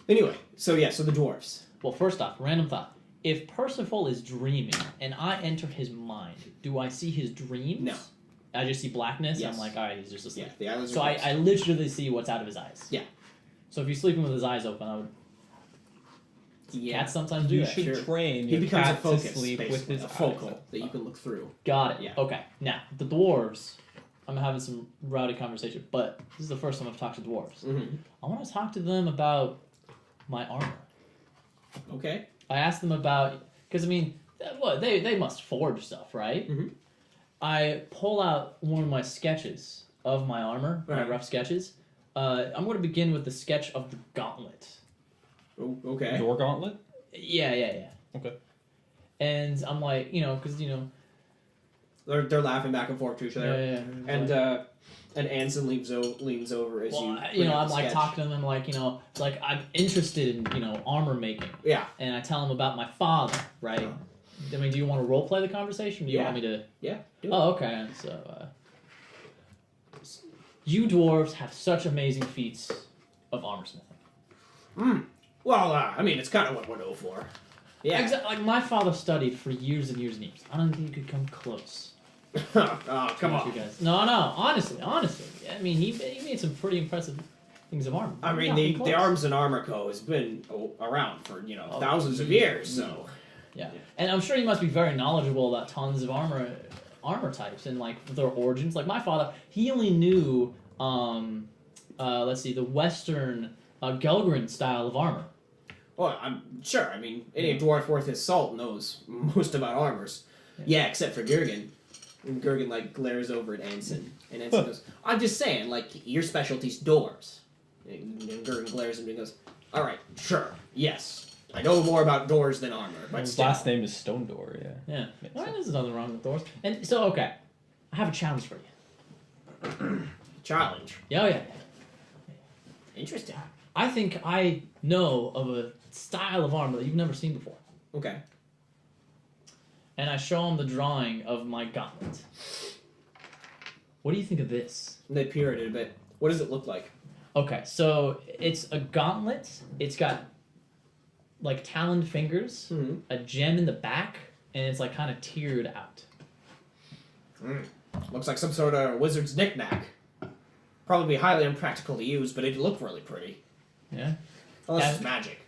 Anyway, so the dwarves. Well, first off, random thought. If Percival is dreaming and I enter his mind, do I see his dreams? No. I just see blackness. Yes. I'm like, all right, he's just asleep. Yeah, the eyelids So are I literally see what's out of his eyes. Yeah. So if he's sleeping with his eyes open, I would. Yeah. Cats sometimes do You that. should Sure. train He your becomes a cat to focus, sleep with basically, his a eyes focal open. that you can look through. Got it. Yeah. Okay. Now the dwarves. I'm having some rowdy conversation, but this is the first time I've talked to dwarves. Mm-hmm. I want to talk to them about my armor. Okay. I asked them about because I mean, what they must forge stuff, right? Mhm. I pull out one of my sketches of my armor, my Right. rough sketches. I'm going to begin with the sketch of the gauntlet. Oh, okay. Your gauntlet? Yeah. Okay. And I'm like, because They're laughing back and forth to each other. yeah. And Anson leans over as Well, you. I'm like talking to them. I'm like, it's like I'm interested in armor making. Yeah. And I tell them about my father, right? I mean, do you want to role play the conversation? Or do you Yeah. want me to? Yeah. Do it. Oh, okay. So, you dwarves have such amazing feats of armor smithing. Well, I mean, it's kind of what we're known for. Yeah. Like my father studied for years and years and years. I don't think you could come close. Oh, come You on. guys. No. Honestly. I mean, he made some pretty impressive things of armor. I You're mean, not the even close. Arms and Armor Co. has been around for thousands of years. So Yeah, and I'm sure he must be very knowledgeable about tons of armor types and like their origins. Like my father, he only knew, let's see, the Western Gelgrin style of armor. well, I'm sure. I mean, any dwarf worth his salt knows most about armors. Yeah, except for Gergen. And Gergen glares over at Anson, and Anson goes, "I'm just saying, your specialty's doors." And Gergen glares at him and goes, "All right, sure, yes, I know more about doors than armor, but His still." last name is Stone Door, yeah. Yeah, Makes well, sense. there's nothing wrong with doors. And so, okay, I have a challenge for you. Challenge. Yeah. Interesting. I think I know of a style of armor that you've never seen before. Okay. And I show him the drawing of my gauntlet. What do you think of this? And they peer at it a bit. What does it look like? Okay, so it's a gauntlet. It's got like taloned fingers, Mm-hmm. a gem in the back, and it's like kind of tiered out. Looks like some sort of wizard's knickknack. Probably highly impractical to use, but it'd look really pretty. Yeah. Unless it's magic.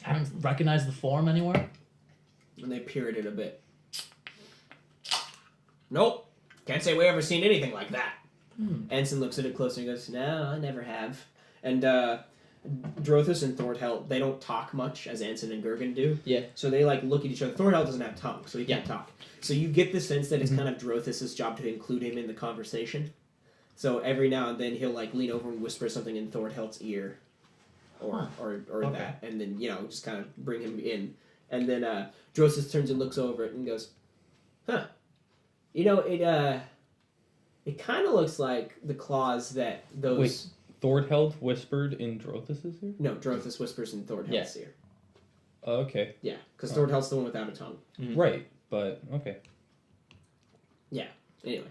Haven't recognized the form anywhere. And they peer at it a bit. Nope. Can't say we ever seen anything like that. Anson looks at it closer and goes, "No, I never have." And Drothus and Thordhel, they don't talk much as Anson and Gergen do. Yeah. So they look at each other. Thordhel doesn't have tongue, so he can't talk. So you get the sense that it's kind of Drothus' job to include him in the conversation. So every now and then he'll lean over and whisper something in Thordhel's ear, or Okay. that, and then just kind of bring him in. And then Drothus turns and looks over it and goes, "Huh, it kind of looks like the claws that those." Wait, Thordheld whispered in Drothus' ear? No, Drothus whispers in Thordhel's ear. Oh, okay. Yeah, because Thordhel's the one without a tongue. Right, but okay. Anyway,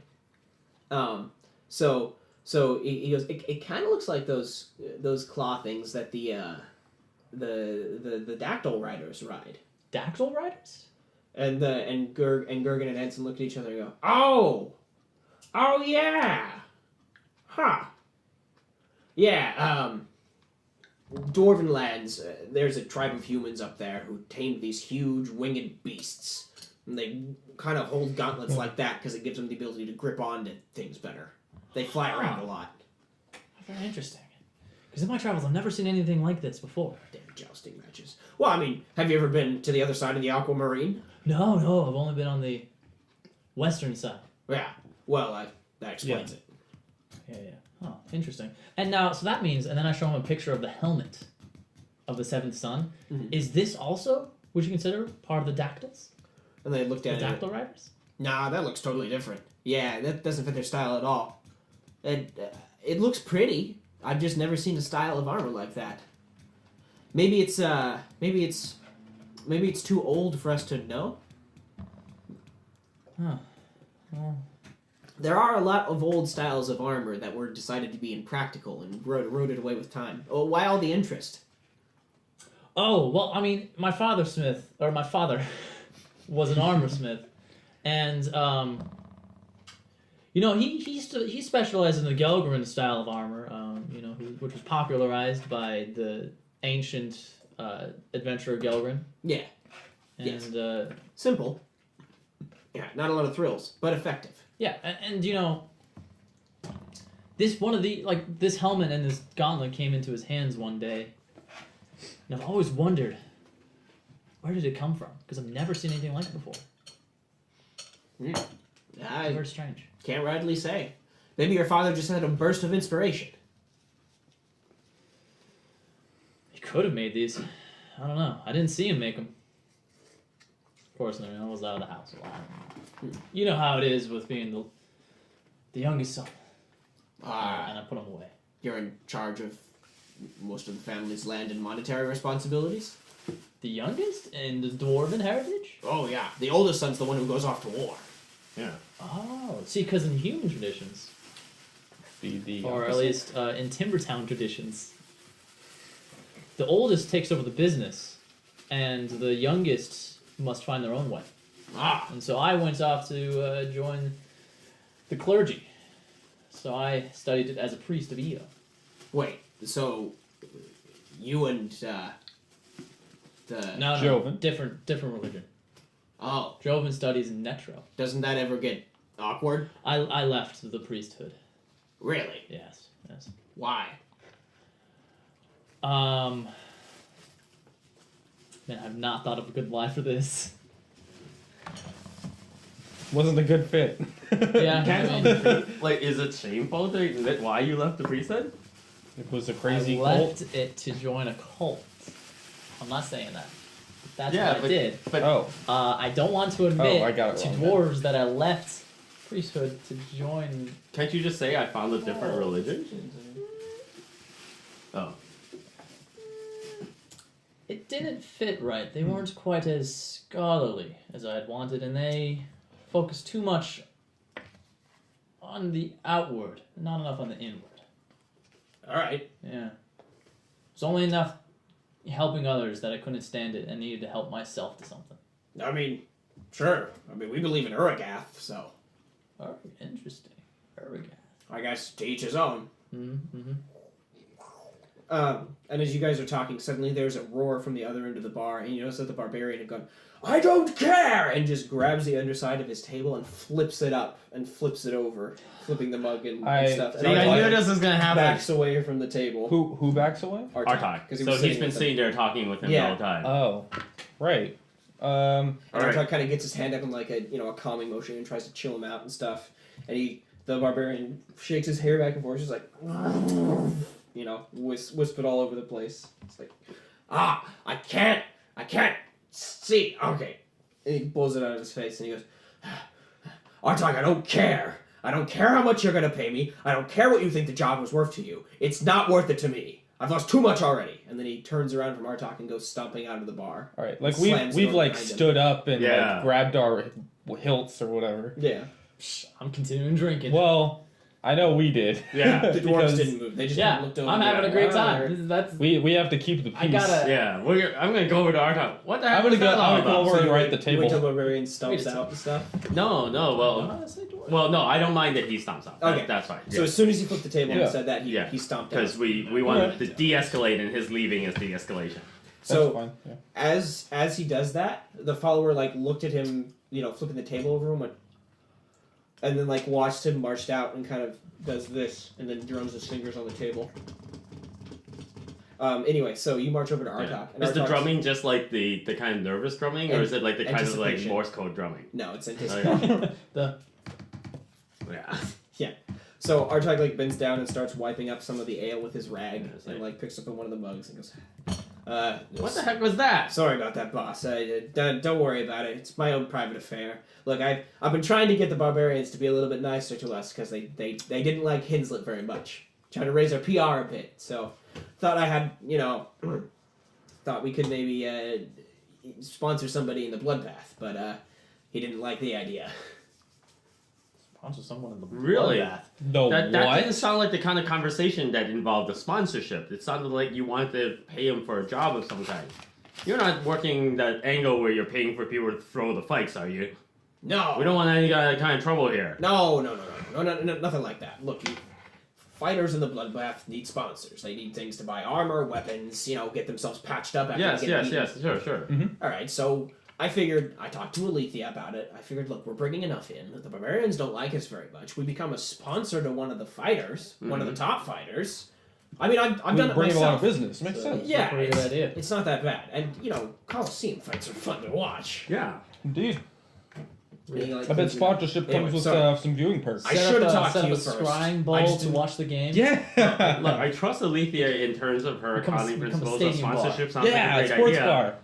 so he goes. It kind of looks like those claw things that the dactyl riders ride. Dactyl riders? And Gergen and Anson look at each other and go, oh yeah, huh, yeah. Dwarven lands. There's a tribe of humans up there who tamed these huge winged beasts. And they kind of hold gauntlets like that because it gives them the ability to grip onto things better. They fly around a lot. Very interesting. Because in my travels, I've never seen anything like this before. Damn jousting matches. Well, I mean, have you ever been to the other side of the Aquamarine? No, I've only been on the western side. Yeah. Well, that explains it. Yeah. Oh, interesting. And now, so that means, and then I show him a picture of the helmet of the seventh son. Mhm. Is this also, would you consider, part of the dactyls? And they looked The at it. dactyl riders? Nah, that looks totally different. Yeah, that doesn't fit their style at all. It looks pretty. I've just never seen a style of armor like that. Maybe it's too old for us to know. Huh. Well, There are a lot of old styles of armor that were decided to be impractical and rotted away with time. Oh, why all the interest? Oh, well, I mean, my father was an armor smith, and he specialized in the Gelgrin style of armor, which was popularized by the ancient adventurer Gelgrin. Yeah. And Yes. Simple. Yeah, not a lot of thrills, but effective. yeah, and this helmet and this gauntlet came into his hands one day, and I've always wondered, where did it come from? Because I've never seen anything like it before. I Very strange. can't rightly say. Maybe your father just had a burst of inspiration. He could have made these. I don't know. I didn't see him make them. Of course, I was out of the house a lot. You know how it is with being the youngest son. And I put him away. You're in charge of most of the family's land and monetary responsibilities? The youngest in the dwarven heritage? Oh, yeah. The oldest son's the one who goes off to war. Yeah. Oh, see, because in human traditions, or at least in Timbertown traditions, the oldest takes over the business, and the youngest must find their own way. Ah. And so I went off to join the clergy. So I studied it as a priest of Io. Wait, so you and No, Jovan? different religion. Oh, Jovan studies in Netro. doesn't that ever get awkward? I left the priesthood. Really? Yes. Why? Man, I've not thought of a good lie for this. Wasn't a good fit. Yeah, Like, is it shameful? Is it why you left the priesthood? It was a crazy I left cult. it to join a cult. I'm not saying that. That's Yeah, what I but- did. But Oh, I don't want to admit I got it to wrong dwarves that I left priesthood to join. can't you just say I found a different religion? Oh. It didn't fit right. They weren't quite as scholarly as I had wanted, and they focused too much on the outward, not enough on the inward. All right. Yeah. It's only enough helping others that I couldn't stand it and needed to help myself to something. I mean, sure. I mean, we believe in Uragath, so Oh, interesting. There we go. I guess to each his own. Mm-hmm. And as you guys are talking, suddenly there's a roar from the other end of the bar, and you notice that the barbarian had gone, "I don't care!" and just grabs the underside of his table and flips it up and flips it over, flipping the mug and stuff. See, I knew this was gonna happen. Backs away from the table. who backs away? Artok. 'cause he So was he's been with them. sitting there talking with him Yeah. the whole time. Oh, right. And Alright. Artok kind of gets his hand up in like a calming motion and tries to chill him out and stuff. And the barbarian shakes his hair back and forth, just like, wisp it all over the place. It's like, I can't see. Okay. And he pulls it out of his face and he goes, Artok, I don't care. I don't care how much you're gonna pay me. I don't care what you think the job was worth to you. It's not worth it to me. I've lost too much already. And then he turns around from Artok and goes stomping out of the bar. All right. Like Slams the we've door like behind him. stood up and Yeah. like grabbed our hilts or whatever. Yeah. I'm continuing drinking. Well, I know we did. Yeah. The dwarves Because didn't move. They just yeah, looked over. I'm having a great time. Alright. That's we have to keep the peace. I gotta. Yeah, I'm gonna go over to Artok. What the heck? I'm gonna was go. that all I'm gonna go about? over and you write the You wait till table. the barbarian Wait stomps a out and stuff. No, well, no, I don't mind that he stomps out. Okay. That's fine. So as soon as he flipped the table Yeah. and said that, he Yeah. stomped out. Because we want to de-escalate, and his leaving is de-escalation. So That's fine. Yeah. as he does that, the follower looked at him, flipping the table over him, and then watched him marched out and kind of does this, and then drums his fingers on the table. Anyway, so you march over to Artok. Yeah. And Is the Artok's- drumming just like the kind of nervous drumming, or is it like the kind of like Anticipation. Morse code drumming? No, it's anticipation. the Yeah. So Artok bends down and starts wiping up some of the ale with his rag, Yeah, it's and picks up one of the mugs and goes, What the heck was that? Sorry about that, boss. Don't worry about it. It's my own private affair. Look, I've been trying to get the barbarians to be a little bit nicer to us because they didn't like Hinslet very much. Trying to raise our PR a bit. So thought I had thought we could maybe sponsor somebody in the bloodbath, but he didn't like the idea. sponsor someone in the Really? bloodbath. The That what? didn't sound like the kind of conversation that involved a sponsorship. It sounded like you wanted to pay him for a job of some kind. You're not working that angle where you're paying for people to throw the fights, are you? No. We don't want any kind of trouble here. No, nothing like that. Look, fighters in the bloodbath need sponsors. They need things to buy armor, weapons, get themselves patched up after Yes, they get yes, beaten. yes, sure. All right, so I talked to Alethea about it. I figured, look, we're bringing enough in. The barbarians don't like us very much. We become a sponsor to one of the fighters, one of the top fighters. I mean, I've done it bring a lot of myself. business. Makes sense. Yeah, Pretty good idea. it's not that bad. And, Coliseum fights are fun to watch. Yeah. Indeed. Really, like, I bet sponsorship Anyway, comes with sorry. some viewing perks. I Set should've up talked to set you up a first. scrying I bowl just to didn't- watch the game. Yeah. Look, I trust Alethea in terms of her Become a- accounting become a principles of stadium bar. sponsorship. Sounds Yeah, like a great sports idea. bar.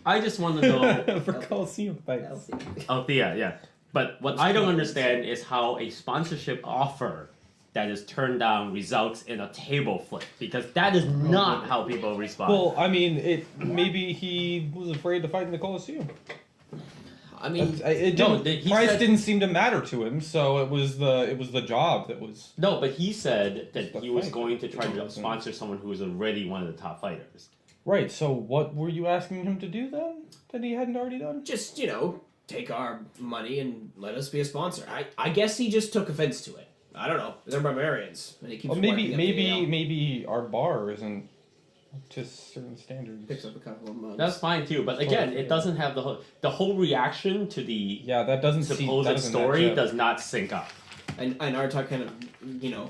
I just want to know. For Coliseum fights. Althea, yeah. But what I don't understand is how a sponsorship offer that is turned down results in a table flip, because that is not how people respond. Well, I mean, maybe he was afraid to fight in the Coliseum. I mean, Price said- didn't seem to matter to him, so it was the job that was. No, but he said that The he was fight. going to try to sponsor someone who was already one of the top fighters. Right. So what were you asking him to do then that he hadn't already done? just, take our money and let us be a sponsor. I guess he just took offense to it. I don't know. They're barbarians. And he keeps Well, working up the ale. maybe our bar isn't up to certain standards. Picks up a couple of mugs. That's fine too, but again, it doesn't have the whole reaction to the Yeah, that doesn't supposed story does not sync up. And Artak kind of,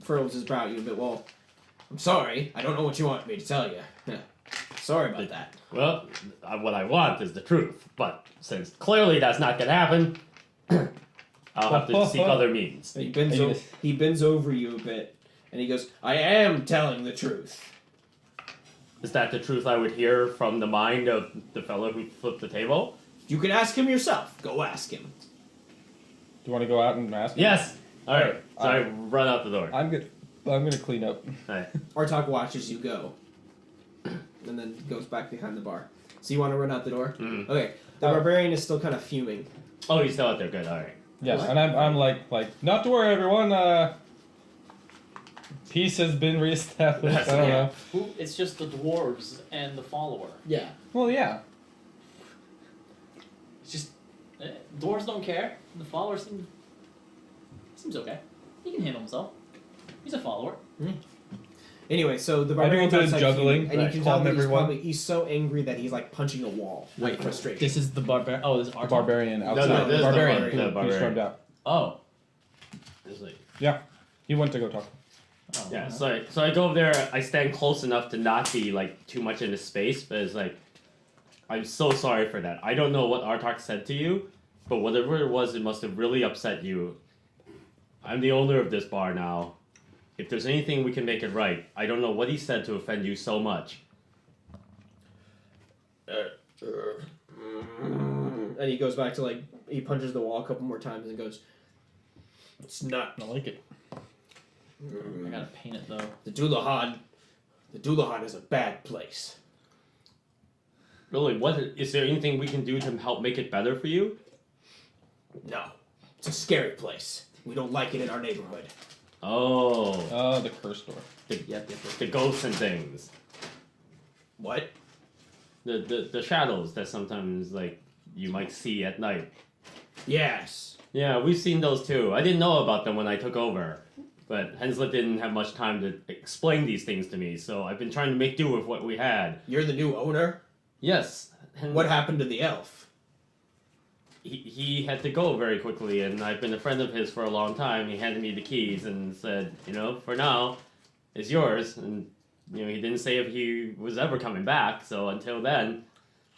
furrows his brow you a bit. Well, I'm sorry. I don't know what you want me to tell you. Sorry about that. Well, what I want is the truth, but since clearly that's not going to happen, I'll have to seek other means. He bends over you a bit, and he goes, I am telling the truth. Is that the truth I would hear from the mind of the fellow who flipped the table? You can ask him yourself. Go ask him. Do you want to go out and ask him? Yes. All right. So I run out the door. I'm gonna clean up. All right. Artak watches you go, and then goes back behind the bar. So you want to run out the door? Mhm. Okay. The barbarian is still kind of fuming. Oh, he's still out there. Good. All right. Yes, What? and I'm like, not to worry, everyone. Peace has been reestablished. I don't know. It's just the dwarves and the follower. Yeah. Well, yeah. It's just dwarves don't care. The follower seems okay. He can handle himself. He's a follower. Anyway, so the I do a barbarian's bit of outside juggling, fuming, and you right, can calm tell that everyone. he's so angry that he's like punching a wall. With frustration. This is the barbarian. Oh, this is The our barbarian outside. no, this is the barbarian. barbarian. Who stormed out. Oh. This is like, Yeah, he went to go talk. oh, Yeah. okay. So I go over there. I stand close enough to not be like too much in his space, but it's like, I'm so sorry for that. I don't know what Artak said to you, but whatever it was, it must have really upset you. I'm the owner of this bar now. If there's anything we can make it right, I don't know what he said to offend you so much. And he goes back to he punches the wall a couple more times and goes, it's not. I like it. I gotta paint it though. The Dullahan is a bad place. Really, is there anything we can do to help make it better for you? No. It's a scary place. We don't like it in our neighborhood. Oh, The curse door. the ghosts and things. What? The shadows that sometimes you might see at night. Yes. Yeah, we've seen those too. I didn't know about them when I took over, but Henslet didn't have much time to explain these things to me, so I've been trying to make do with what we had. You're the new owner? Yes. What happened to the elf? He had to go very quickly, and I've been a friend of his for a long time. He handed me the keys and said, for now, it's yours. And, he didn't say if he was ever coming back, so until then,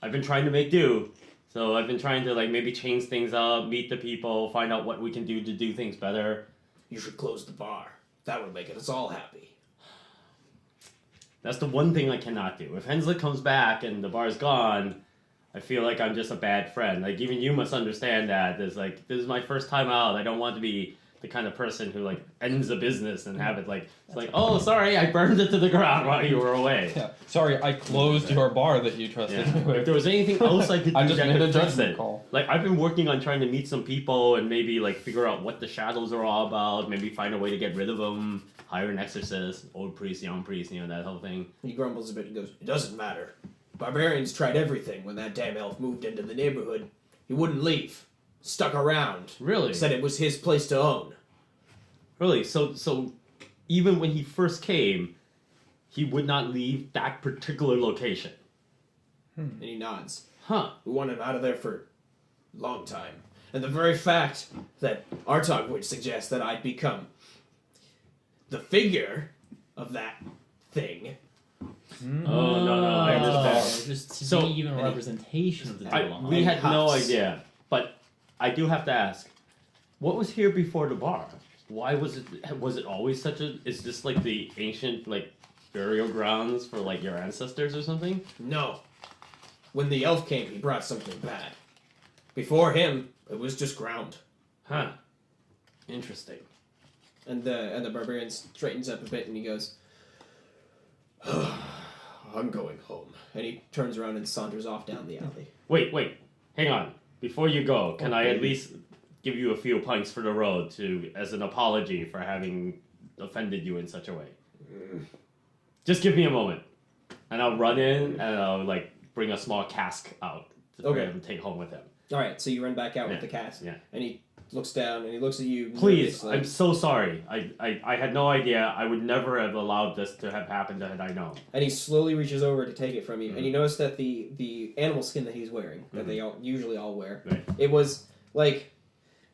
I've been trying to make do. So I've been trying to, maybe change things up, meet the people, find out what we can do to do things better. You should close the bar. That would make us all happy. That's the one thing I cannot do. If Henslet comes back and the bar's gone, I feel like I'm just a bad friend. Even you must understand that. This is my first time out. I don't want to be the kind of person who like ends a business and have it like it's like, oh, sorry, I burned it to the ground while you were away. Yeah. Sorry, I closed your bar that you trusted me If with. there was anything else I could do, I just that made a could fix judgment it. call. Like I've been working on trying to meet some people and maybe like figure out what the shadows are all about. Maybe find a way to get rid of them. Hire an exorcist, old priest, young priest, that whole thing. He grumbles a bit and goes, "It doesn't matter. Barbarians tried everything when that damn elf moved into the neighborhood. He wouldn't leave. Stuck around. Really? Said it was his place to own." Really? So even when he first came, he would not leave that particular location. And he nods. Huh. We want him out of there for a long time. And the very fact that Artog would suggest that I'd become the figure of that thing. Oh, no, I understand. Just to So- be even a representation of the Duolong. We had no Huffs. idea, but I do have to ask, what was here before the bar? Why was it always such a, is this like the ancient like burial grounds for like your ancestors or something? No. When the elf came, he brought something bad. Before him, it was just ground. Huh. Interesting. And the barbarian straightens up a bit and he goes, "I'm going home." And he turns around and saunters off down the alley. Wait, hang on. Before you go, can I at least give you a few pints for the road as an apology for having offended you in such a way? Just give me a moment, and I'll run in and I'll like bring a small cask out for him to take home with him. All right, so you run back out Yeah, with the cask. yeah. And he looks down and he looks at you. Please, nervously. I'm so sorry. I had no idea. I would never have allowed this to have happened had I known. And he slowly reaches over to take it from you. And you notice that the animal skin that he's wearing, that they usually all wear, Right. it was like,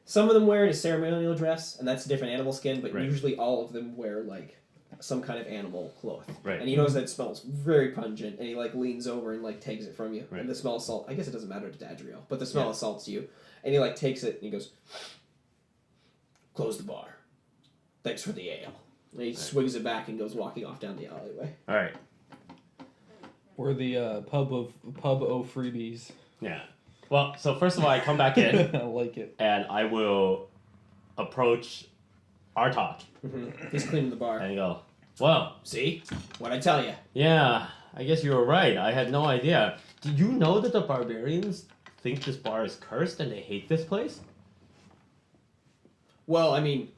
some of them wear it as ceremonial dress, and that's a different animal skin, but Right. usually all of them wear like some kind of animal cloth. Right. And you notice that it smells very pungent, and he like leans over and like takes it from you. Right. And the smell of salt, I guess it doesn't matter to Dadriel, but the smell Yeah. assaults you. And he like takes it and he goes, "Close the bar. Thanks for the ale." And he swings it back and goes walking off down the alleyway. All right. We're the pub o freebies. Yeah. Well, so first of all, I come back in I like it. and I will approach Artok He's cleaning the bar. and go, "Well, See? What'd I tell you? yeah, I guess you were right. I had no idea. Did you know that the barbarians think this bar is cursed and they hate this place?" Well, I mean,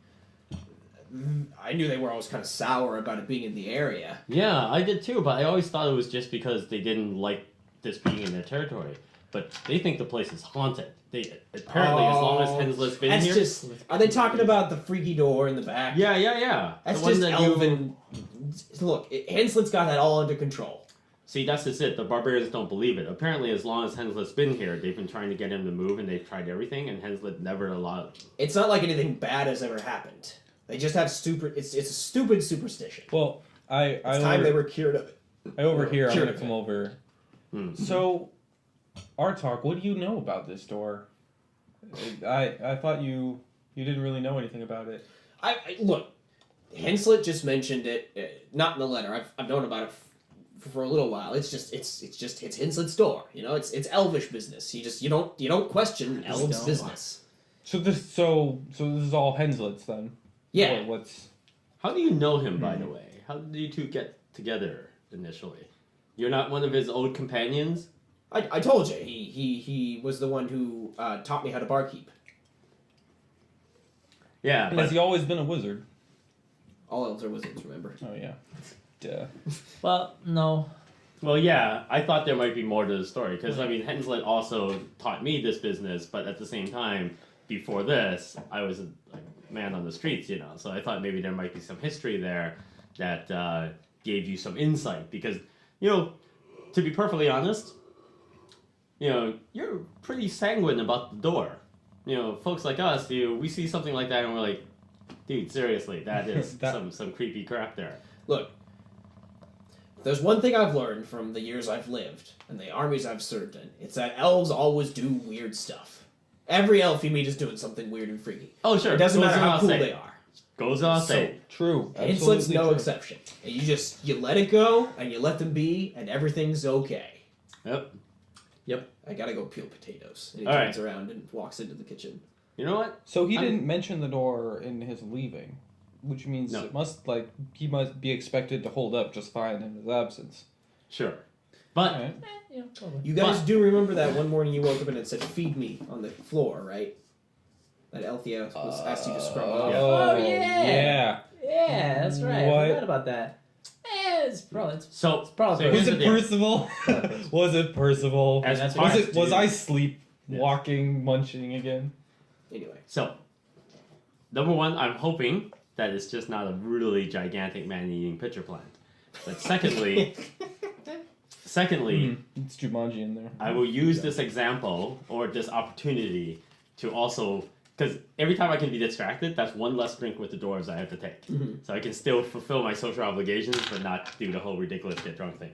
I knew they were always kind of sour about it being in the area. Yeah, I did too, but I always thought it was just because they didn't like this being in their territory. But they think the place is haunted. They apparently, as long as Hensley's been That's here. just. Are they talking about the freaky door in the back? Yeah. That's The one just that you- elven. Look, Henslet's got that all under control. See, that's just it. The barbarians don't believe it. Apparently, as long as Henslet's been here, they've been trying to get him to move, and they've tried everything, and Henslet never allowed. It's not like anything bad has ever happened. They just have stupid. It's a stupid superstition. Well, It's time they were cured of it. I overhear. I'm Sure. gonna come over. Hmm. So, Artok, what do you know about this door? I thought you didn't really know anything about it. I look. Henslet just mentioned it, not in the letter. I've known about it for a little while. It's Henslet's door. You know, it's elvish business. You don't question elves' don't. business. So this is all Henslet's then. Yeah. Or what's How do you know him, by the way? How did you two get together initially? You're not one of his old companions? I told you he was the one who taught me how to barkeep. Yeah, has but he always been a wizard? All elves are wizards, remember? Oh yeah. Duh. Well, no. well, yeah. I thought there might be more to the story because I mean, Henslet also taught me this business, but at the same time, before this, I was a man on the streets, So I thought maybe there might be some history there that gave you some insight because, to be perfectly honest, you're pretty sanguine about the door. Folks like us, we see something like that and we're like, dude, seriously, that is some creepy crap there. Look, there's one thing I've learned from the years I've lived and the armies I've served in. It's that elves always do weird stuff. Every elf you meet is doing something weird and freaky. Oh, sure. It doesn't Goes matter how without cool saying. they are. Goes without So- saying. True. Henslet's Absolutely no true. exception. And you let it go and you let them be and everything's okay. Yep. I gotta go peel potatoes. And he All turns around and walks into the kitchen. You know what? So he didn't mention the door in his leaving, which means No. he must be expected to hold up just fine in his absence. Sure. But Alright. Probably. You guys do remember that one morning you woke up and it said "feed me" on the floor, right? That Althea was asked you to scrub off. Oh, yeah. Yeah. Yeah, that's right. What? I forgot about that. It's probably so Was here's it the deal. Percival? Was it Percival? As that's far Was as- it? Was I sleepwalking, munching again? Anyway, So, number one, I'm hoping that it's just not a really gigantic man-eating pitcher plant. But secondly, It's Jumanji in there. I will use this example or this opportunity to also, because every time I can be distracted, that's one less drink with the doors I have to take. So I can still fulfill my social obligations, but not do the whole ridiculous get drunk thing.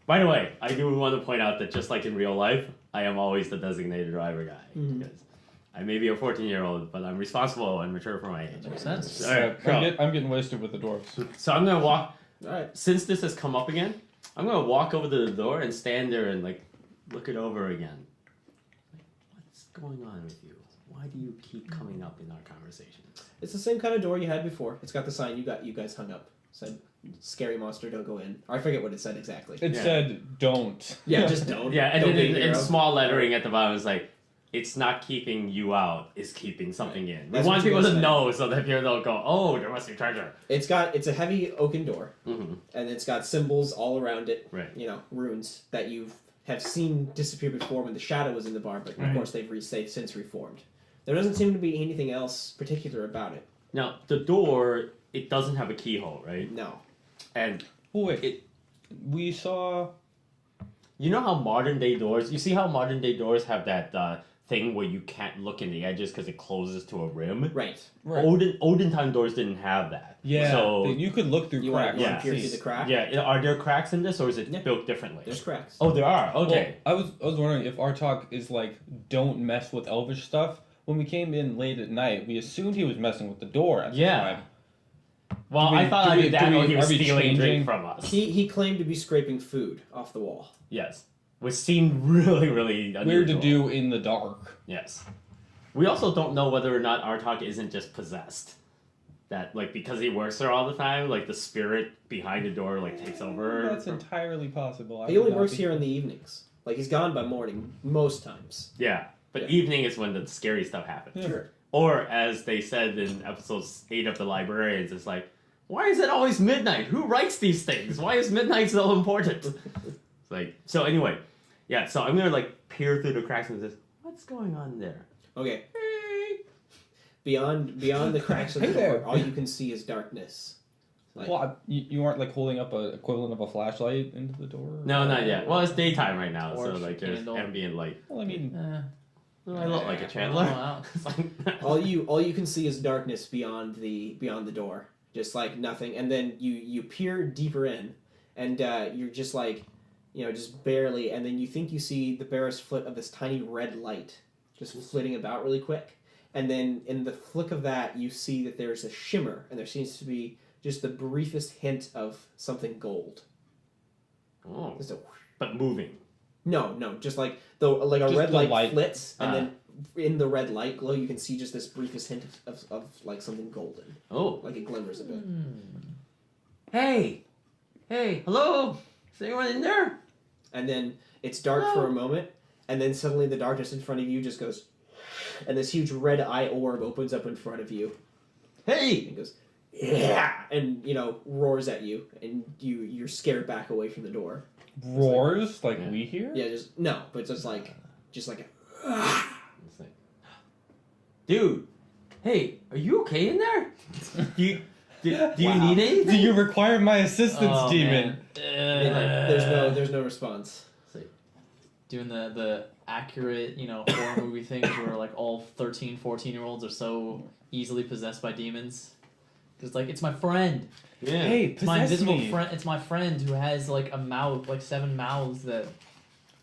By the way, I do want to point out that just like in real life, I am always the designated driver guy. Because I may be a 14-year-old, but I'm responsible and mature for my age. Makes sense. All right, so, I'm getting wasted with the dwarves. so I'm gonna walk. all right. Since this has come up again, I'm gonna walk over to the door and stand there and like look it over again. Like, what's going on with you? Why do you keep coming up in our conversations? It's the same kind of door you had before. It's got the sign you guys hung up. Said "Scary monster, don't go in." Or I forget what it said exactly. It Yeah. said, "Don't." Yeah, just don't. Yeah, and Don't then be a in hero. small lettering at the bottom it's like, it's not keeping you out, it's keeping something in. We That's want what you people guys to said. know so that people don't go, oh, there must be treasure. It's a heavy oaken door, Mm-hmm. and it's got symbols all around it. Right. You know, runes that have seen disappear before when the shadow was in the bar, but of course they've since reformed. There doesn't seem to be anything else particular about it. Now, the door, it doesn't have a keyhole, right? No. And Oh wait, we saw. you know how modern day doors, you see how modern day doors have that thing where you can't look in the edges because it closes to a rim? Right. Olden time doors didn't have that. Yeah, So, you could look through You want cracks. to Yeah. peer through the crack? yeah, are there cracks in this or is it Yeah. built differently? There's cracks. Oh, there are. Okay. Well, I was wondering if our talk is like, don't mess with elvish stuff. When we came in late at night, we assumed he was messing with the door at the Yeah. time. Well, Do we- I thought do I we- knew that do we- or he was are we stealing changing? drink from us. He claimed to be scraping food off the wall. Yes. Which seemed really, really unusual. Weird to do in the dark. Yes. We also don't know whether or not Artok isn't just possessed. That, like, because he works there all the time, like, the spirit behind the door, like, takes over. That's entirely possible. He only works here in the evenings. Like, he's gone by morning most times. Yeah. But Yeah. evening is when the scary stuff happens. Yeah. Sure. Or, as they said in episode 8 of The Librarians, it's like, why is it always midnight? Who writes these things? Why is midnight so important? It's like, so anyway. Yeah, so I'm gonna, like, peer through the cracks and say, what's going on there? Okay. Beyond the cracks of the Hey door, there. all you can see is darkness. Like, Well, you aren't like holding up an equivalent of a flashlight into the door? No, not yet. Well, it's daytime right now, so, Torch, like, there's candle. ambient light. Well, I mean, Well, I look like a Chandler. Wow. It's like- all you can see is darkness beyond the door, just like nothing. And then you peer deeper in, and you're just like, just barely. And then you think you see the barest flit of this tiny red light, just flitting about really quick. And then in the flick of that, you see that there's a shimmer, and there seems to be just the briefest hint of something gold. Oh, Just a but moving. No, just like a Just red the light, light. flits, and then in the red light glow, you can see just this briefest hint of like something golden, Oh. like it glimmers a bit. Hey! Hey, hello? Is anyone in there? And then it's dark for a moment, and then suddenly the darkness in front of you just goes, and this huge red eye orb opens up in front of you, Hey! and goes, yeah, and roars at you, and you're scared back away from the door. roars like Yeah. we hear? Yeah, but just like a, It's like, dude, hey, are you okay in there? Do you Wow. need Do anything? you require my assistance, Oh, demon? man. there's no response. Doing the accurate, horror movie things where like all 13, 14-year-olds are so easily possessed by demons. It's like, it's my friend. Yeah. Hey, It's my possess invisible me. friend. It's my friend who has like a mouth, like 7 mouths that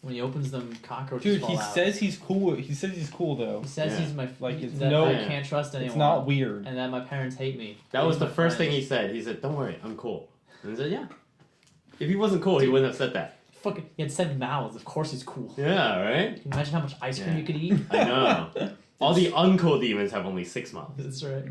when he opens them, cockroaches Dude, fall he out. says he's cool. He says he's cool though. He says Yeah. he's my Like, it's that no- I can't trust anyone. It's not weird. And that my parents hate me. That was He's the my first friend. thing he said. He said, don't worry, I'm cool. And I said, yeah. If he wasn't cool, he wouldn't have said that. Fucking, he had 7 mouths. Of course he's cool. Yeah, right? Can you imagine how much ice cream Yeah. you could eat? I know. All the uncool demons have only 6 months. That's right.